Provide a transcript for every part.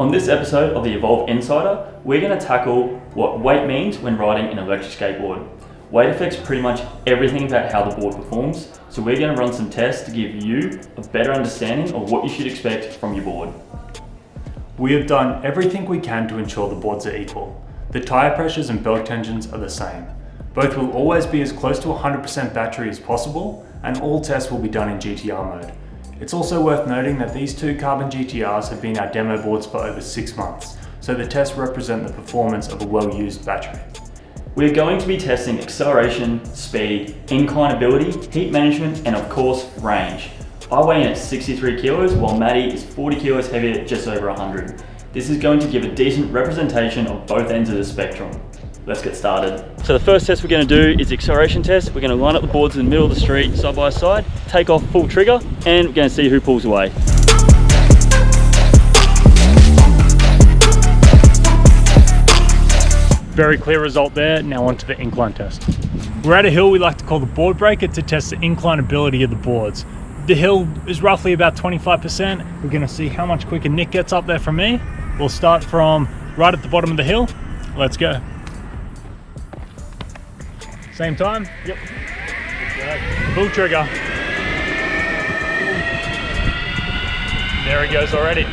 On this episode of the Evolve Insider, we're going to tackle what weight means when riding an electric skateboard. Weight affects pretty much everything about how the board performs, so we're going to run some tests to give you a better understanding of what you should expect from your board. We have done everything we can to ensure the boards are equal. The tyre pressures and belt tensions are the same. Both will always be as close to 100% battery as possible, and all tests will be done in GTR mode. It's also worth noting that these two carbon GTRs have been our demo boards for over 6 months, so the tests represent the performance of a well-used battery. We're going to be testing acceleration, speed, inclinability, heat management, and of course, range. I weigh in at 63 kilos, while Maddie is 40 kilos heavier at just over 100. This is going to give a decent representation of both ends of the spectrum. Let's get started. So the first test we're going to do is the acceleration test. We're going to line up the boards in the middle of the street, side by side, take off full trigger, and we're going to see who pulls away. Very clear result there. Now onto the incline test. We're at a hill we like to call the board breaker to test the inclinability of the boards. The hill is roughly about 25%. We're going to see how much quicker Nick gets up there from me. We'll start from right at the bottom of the hill. Let's go. Same time? Yep. Full trigger. There he goes already.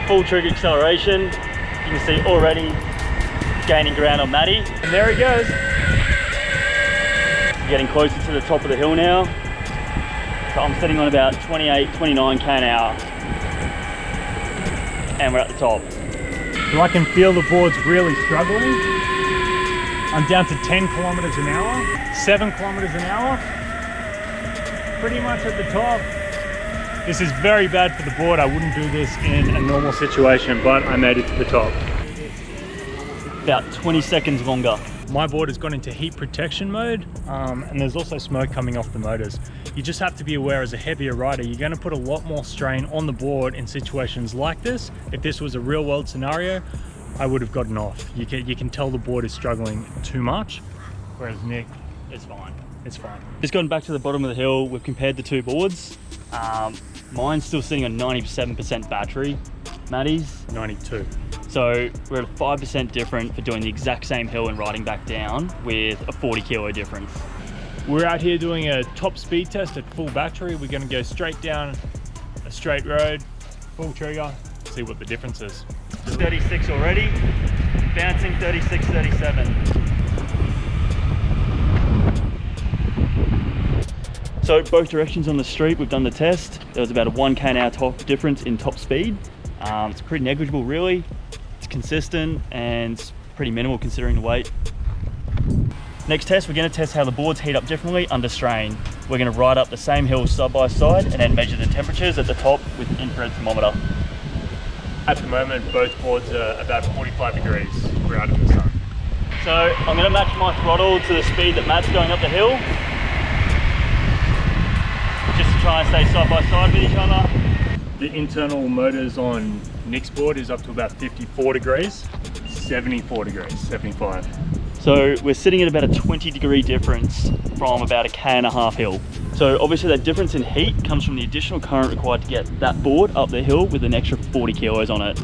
Full trigger acceleration. You can see already gaining ground on Maddie. And there he goes. Getting closer to the top of the hill now. So I'm sitting on about 28, 29 k an hour. And we're at the top. So I can feel the boards really struggling. I'm down to 10 kilometers an hour, 7 kilometers an hour. Pretty much at the top. This is very bad for the board. I wouldn't do this in a normal situation, but I made it to the top. About 20 seconds longer. My board has gone into heat protection mode, and there's also smoke coming off the motors. You just have to be aware as a heavier rider, you're going to put a lot more strain on the board in situations like this. If this was a real world scenario, I would have gotten off. You can tell the board is struggling too much, whereas Nick, It's fine. it's fine. Just going back to the bottom of the hill, we've compared the two boards. Mine's still sitting on 97% battery. Maddie's 92. So we're at a 5% different for doing the exact same hill and riding back down with a 40 kilo difference. We're out here doing a top speed test at full battery. We're going to go straight down a straight road, full trigger, see what the difference is. 36 already, bouncing 36, 37. So both directions on the street, we've done the test. There was about a 1 k an hour top difference in top speed. It's pretty negligible really. It's consistent and it's pretty minimal considering the weight. Next test, we're going to test how the boards heat up differently under strain. We're going to ride up the same hill side by side and then measure the temperatures at the top with an infrared thermometer. At the moment, both boards are about 45 degrees. We're out in the sun. So I'm going to match my throttle to the speed that Matt's going up the hill. Just to try and stay side by side with each other. The internal motors on Nick's board is up to about 54 degrees, 74 degrees, 75. So we're sitting at about a 20 degree difference from about a 1.5 k hill. So obviously that difference in heat comes from the additional current required to get that board up the hill with an extra 40 kilos on it.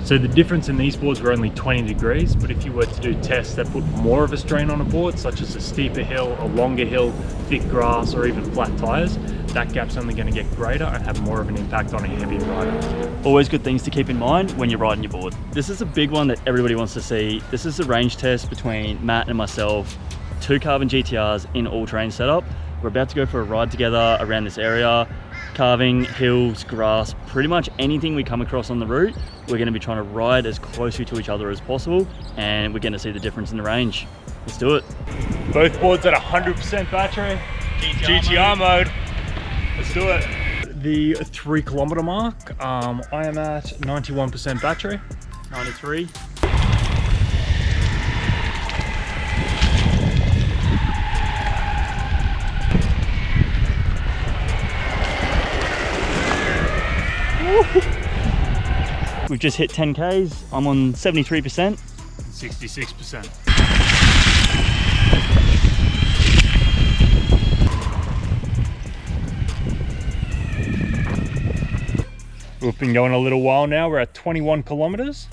So the difference in these boards were only 20 degrees, but if you were to do tests that put more of a strain on a board, such as a steeper hill, a longer hill, thick grass, or even flat tires, that gap's only going to get greater and have more of an impact on a heavier rider. Always good things to keep in mind when you're riding your board. This is a big one that everybody wants to see. This is the range test between Matt and myself, 2 carbon GTRs in all-terrain setup. We're about to go for a ride together around this area, carving, hills, grass, pretty much anything we come across on the route. We're going to be trying to ride as closely to each other as possible, and we're going to see the difference in the range. Let's do it. Both boards at 100% battery, GTR mode. Let's do it. The 3 kilometer mark, I am at 91% battery. 93. We've just hit 10 Ks. I'm on 73%. 66%. We've been going a little while now. We're at 21 kilometers.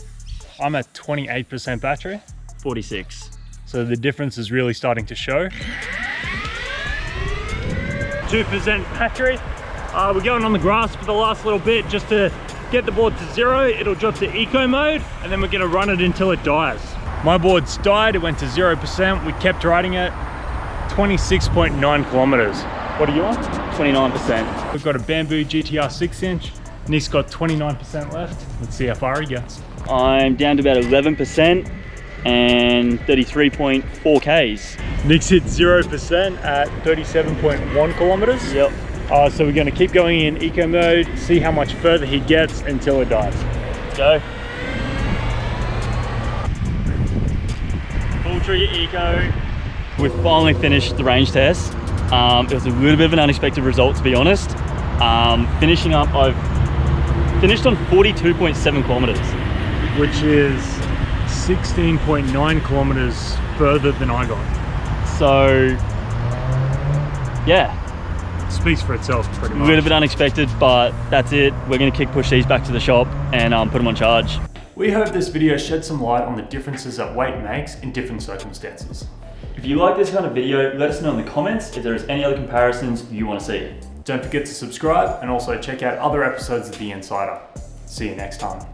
I'm at 28% battery. 46. So the difference is really starting to show. 2% battery. We're going on the grass for the last little bit just to get the board to 0. It'll drop to eco mode and then we're gonna run it until it dies. My board's died, it went to 0%. We kept riding it. 26.9 kilometers. What are you on? 29%. We've got a Bamboo GTR 6-inch. Nick's got 29% left. Let's see how far he gets. I'm down to about 11% and 33.4 Ks. Nick's hit 0% at 37.1 kilometers. Yep. So we're gonna keep going in eco mode, see how much further he gets until it dies. Go. Full trigger eco. We've finally finished the range test. It was a little bit of an unexpected result, to be honest. Finishing up, I've finished on 42.7 kilometers. Which is 16.9 kilometers further than I got. So, yeah. Speaks for itself pretty much. A little bit unexpected, but that's it. We're gonna push these back to the shop and put them on charge. We hope this video shed some light on the differences that weight makes in different circumstances. If you like this kind of video, let us know in the comments if there's any other comparisons you want to see. Don't forget to subscribe and also check out other episodes of The Insider. See you next time.